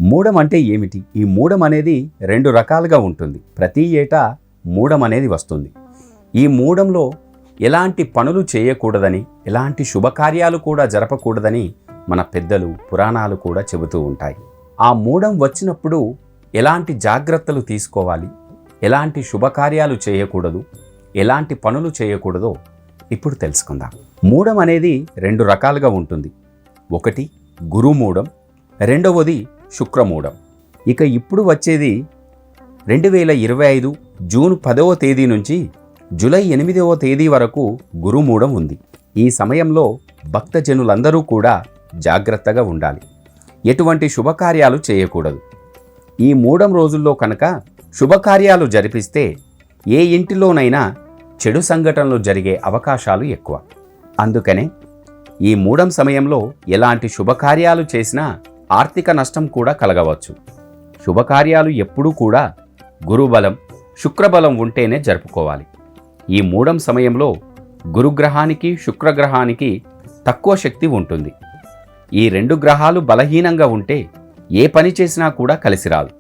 మూడం అంటే ఏమిటి? ఈ మూడం అనేది రెండు రకాలుగా ఉంటుంది. ప్రతి ఏటా మూడం అనేది వస్తుంది. ఈ మూడంలో ఎలాంటి పనులు చేయకూడదని, ఎలాంటి శుభకార్యాలు కూడా జరపకూడదని మన పెద్దలు పురాణాలు కూడా చెబుతూ ఉంటాయి. ఆ మూడం వచ్చినప్పుడు ఎలాంటి జాగ్రత్తలు తీసుకోవాలి, ఎలాంటి శుభకార్యాలు చేయకూడదు, ఎలాంటి పనులు చేయకూడదో ఇప్పుడు తెలుసుకుందాం. మూడం అనేది రెండు రకాలుగా ఉంటుంది. ఒకటి గురుమూడం, రెండవది శుక్రమూడం. ఇక ఇప్పుడు వచ్చేది 2025 జూన్ 10వ తేదీ నుంచి జూలై 8వ తేదీ వరకు గురుమూడం ఉంది. ఈ సమయంలో భక్తజనులందరూ కూడా జాగ్రత్తగా ఉండాలి. ఎటువంటి శుభకార్యాలు చేయకూడదు. ఈ మూడం రోజుల్లో కనుక శుభకార్యాలు జరిపిస్తే ఏ ఇంటిలోనైనా చెడు సంఘటనలు జరిగే అవకాశాలు ఎక్కువ. అందుకనే ఈ మూడం సమయంలో ఎలాంటి శుభకార్యాలు చేసినా ఆర్థిక నష్టం కూడా కలగవచ్చు. శుభకార్యాలు ఎప్పుడూ కూడా గురుబలం, శుక్రబలం ఉంటేనే జరుపుకోవాలి. ఈ మూడం సమయంలో గురుగ్రహానికి, శుక్రగ్రహానికి తక్కువ శక్తి ఉంటుంది. ఈ రెండు గ్రహాలు బలహీనంగా ఉంటే ఏ పని చేసినా కూడా కలిసి రాదు.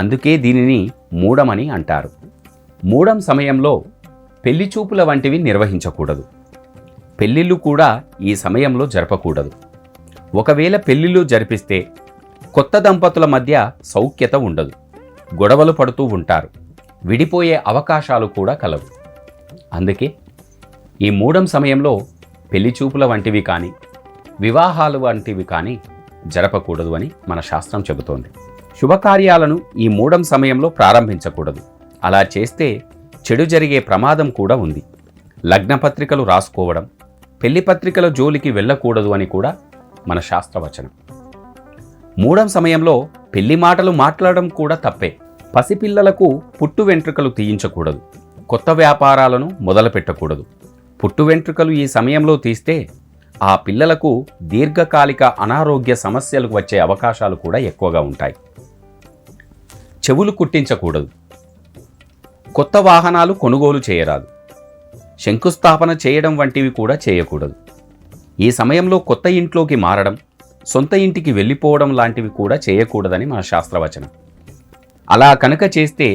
అందుకే దీనిని మూడమని అంటారు. మూడం సమయంలో పెళ్లి చూపుల వంటివి నిర్వహించకూడదు. పెళ్లిళ్ళు కూడా ఈ సమయంలో జరపకూడదు. ఒకవేళ పెళ్లిళ్ళు జరిపిస్తే కొత్త దంపతుల మధ్య సౌఖ్యత ఉండదు. గొడవలు పడుతూ ఉంటారు. విడిపోయే అవకాశాలు కూడా కలవు. అందుకే ఈ మూడం సమయంలో పెళ్లి చూపుల వంటివి కానీ, వివాహాలు వంటివి కానీ జరపకూడదు అని మన శాస్త్రం చెబుతోంది. శుభకార్యాలను ఈ మూడం సమయంలో ప్రారంభించకూడదు. అలా చేస్తే చెడు జరిగే ప్రమాదం కూడా ఉంది. లగ్నపత్రికలు రాసుకోవడం, పెళ్లి పత్రికల జోలికి వెళ్ళకూడదు అని కూడా మన శాస్త్రవచనం. మూడం సమయంలో పెళ్లి మాటలు మాట్లాడడం కూడా తప్పే. పసిపిల్లలకు పుట్టు వెంట్రుకలు తీయించకూడదు. కొత్త వ్యాపారాలను మొదలుపెట్టకూడదు. పుట్టు వెంట్రుకలు ఈ సమయంలో తీస్తే ఆ పిల్లలకు దీర్ఘకాలిక అనారోగ్య సమస్యలు వచ్చే అవకాశాలు కూడా ఎక్కువగా ఉంటాయి. చెవులు కుట్టించకూడదు. కొత్త వాహనాలు కొనుగోలు చేయరాదు. శంకుస్థాపన చేయడం వంటివి కూడా చేయకూడదు. ఈ సమయంలో కొత్త ఇంట్లోకి మారడం, సొంత ఇంటికి వెళ్ళిపోవడం లాంటివి కూడా చేయకూడదని మన శాస్త్రవచనం. అలా కనుక చేస్తే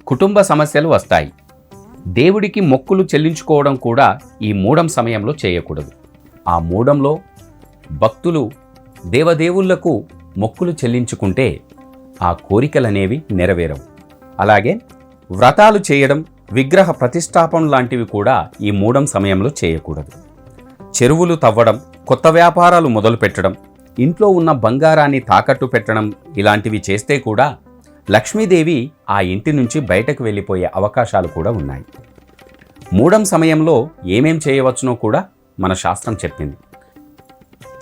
కుటుంబ సమస్యలు వస్తాయి. దేవుడికి మొక్కులు చెల్లించుకోవడం కూడా ఈ మూడం సమయంలో చేయకూడదు. ఆ మూడంలో భక్తులు దేవదేవుళ్లకు మొక్కులు చెల్లించుకుంటే ఆ కోరికలనేవి నెరవేరవు. అలాగే వ్రతాలు చేయడం, విగ్రహ ప్రతిష్టాపన లాంటివి కూడా ఈ మూడం సమయంలో చేయకూడదు. చెరువులు తవ్వడం, కొత్త వ్యాపారాలు మొదలుపెట్టడం, ఇంట్లో ఉన్న బంగారాన్ని తాకట్టు పెట్టడం ఇలాంటివి చేస్తే కూడా లక్ష్మీదేవి ఆ ఇంటి నుంచి బయటకు వెళ్ళిపోయే అవకాశాలు కూడా ఉన్నాయి. మూడం సమయంలో ఏమేం చేయవచ్చునో కూడా మన శాస్త్రం చెప్పింది.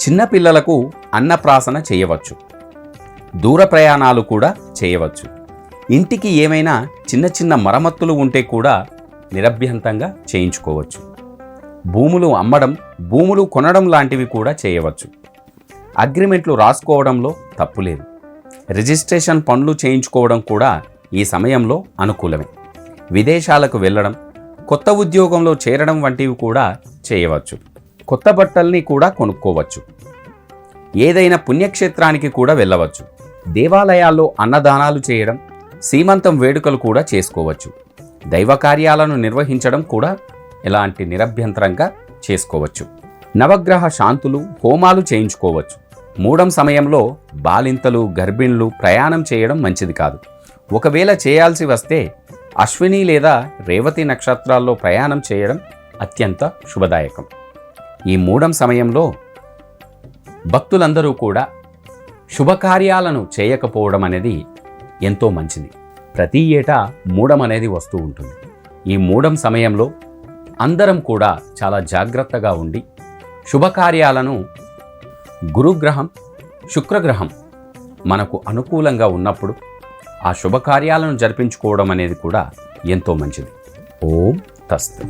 చిన్నపిల్లలకు అన్నప్రాసన చేయవచ్చు. దూర ప్రయాణాలు కూడా చేయవచ్చు. ఇంటికి ఏమైనా చిన్న చిన్న మరమ్మతులు ఉంటే కూడా నిరభ్యంతంగా చేయించుకోవచ్చు. భూములు అమ్మడం, భూములు కొనడం లాంటివి కూడా చేయవచ్చు. అగ్రిమెంట్లు రాసుకోవడంలో తప్పులేదు. రిజిస్ట్రేషన్ పనులు చేయించుకోవడం కూడా ఈ సమయంలో అనుకూలమే. విదేశాలకు వెళ్ళడం, కొత్త ఉద్యోగంలో చేరడం వంటివి కూడా చేయవచ్చు. కొత్త బట్టల్ని కూడా కొనుక్కోవచ్చు. ఏదైనా పుణ్యక్షేత్రానికి కూడా వెళ్ళవచ్చు. దేవాలయాల్లో అన్నదానాలు చేయడం, సీమంతం వేడుకలు కూడా చేసుకోవచ్చు. దైవ కార్యాలను నిర్వహించడం కూడా ఎలాంటి నిరభ్యంతరంగా చేసుకోవచ్చు. నవగ్రహ శాంతులు, హోమాలు చేయించుకోవచ్చు. మూడం సమయంలో బాలింతలు, గర్భిణులు ప్రయాణం చేయడం మంచిది కాదు. ఒకవేళ చేయాల్సి వస్తే అశ్విని లేదా రేవతి నక్షత్రాల్లో ప్రయాణం చేయడం అత్యంత శుభదాయకం. ఈ మూడం సమయంలో భక్తులందరూ కూడా శుభకార్యాలను చేయకపోవడం అనేది ఎంతో మంచిది. ప్రతి ఏటా మూడం అనేది వస్తూ ఉంటుంది. ఈ మూడం సమయంలో అందరం కూడా చాలా జాగ్రత్తగా ఉండి శుభకార్యాలను గురుగ్రహం, శుక్రగ్రహం మనకు అనుకూలంగా ఉన్నప్పుడు ఆ శుభకార్యాలను జరిపించుకోవడం అనేది కూడా ఎంతో మంచిది. ఓం తస్తు.